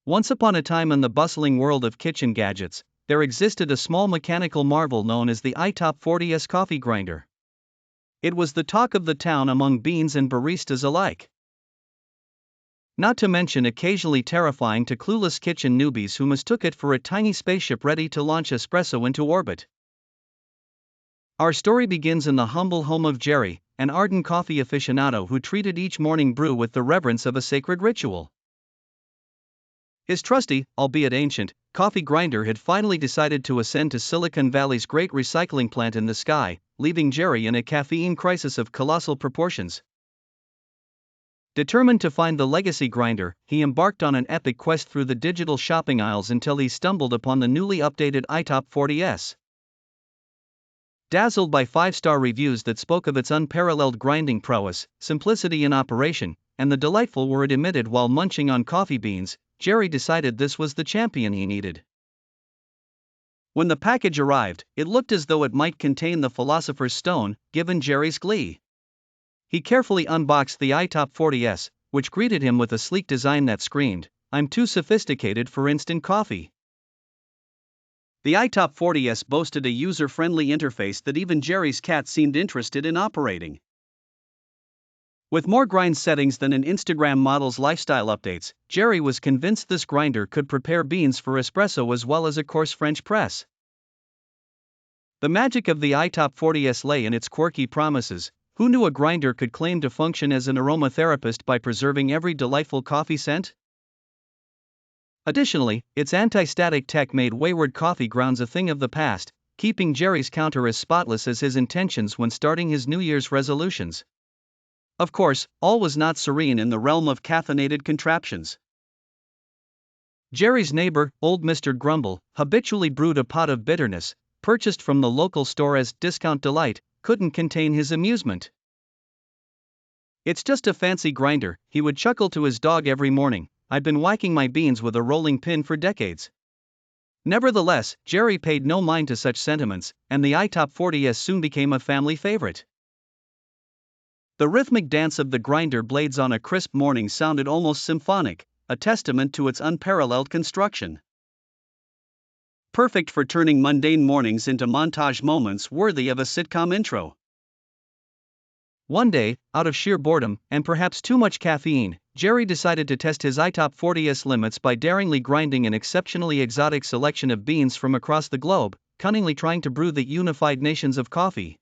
Once upon a time in the bustling world of kitchen gadgets, there existed a small mechanical marvel known as the Itop40s Coffee Grinder. It was the talk of the town among beans and baristas alike. Not to mention occasionally terrifying to clueless kitchen newbies who mistook it for a tiny spaceship ready to launch espresso into orbit. Our story begins in the humble home of Jerry, an ardent coffee aficionado who treated each morning brew with the reverence of a sacred ritual. His trusty, albeit ancient, coffee grinder had finally decided to ascend to Silicon Valley's great recycling plant in the sky, leaving Jerry in a caffeine crisis of colossal proportions. Determined to find the legacy grinder, he embarked on an epic quest through the digital shopping aisles until he stumbled upon the newly updated Itop40s. Dazzled by 5-star reviews that spoke of its unparalleled grinding prowess, simplicity in operation, and the delightful whir it emitted while munching on coffee beans, Jerry decided this was the champion he needed. When the package arrived, it looked as though it might contain the philosopher's stone, given Jerry's glee. He carefully unboxed the Itop40s, which greeted him with a sleek design that screamed, "I'm too sophisticated for instant coffee." The Itop40s boasted a user-friendly interface that even Jerry's cat seemed interested in operating. With more grind settings than an Instagram model's lifestyle updates, Jerry was convinced this grinder could prepare beans for espresso as well as a coarse French press. The magic of the Itop40s lay in its quirky promises. Who knew a grinder could claim to function as an aromatherapist by preserving every delightful coffee scent? Additionally, its anti-static tech made wayward coffee grounds a thing of the past, keeping Jerry's counter as spotless as his intentions when starting his New Year's resolutions. Of course, all was not serene in the realm of caffeinated contraptions. Jerry's neighbor, old Mr. Grumble, habitually brewed a pot of bitterness, purchased from the local store as discount delight, couldn't contain his amusement. "It's just a fancy grinder," he would chuckle to his dog every morning. "I've been whacking my beans with a rolling pin for decades." Nevertheless, Jerry paid no mind to such sentiments, and the Itop40s soon became a family favorite. The rhythmic dance of the grinder blades on a crisp morning sounded almost symphonic, a testament to its unparalleled construction. Perfect for turning mundane mornings into montage moments worthy of a sitcom intro. One day, out of sheer boredom, and perhaps too much caffeine, Jerry decided to test his Itop40s limits by daringly grinding an exceptionally exotic selection of beans from across the globe, cunningly trying to brew the unified nations of coffee.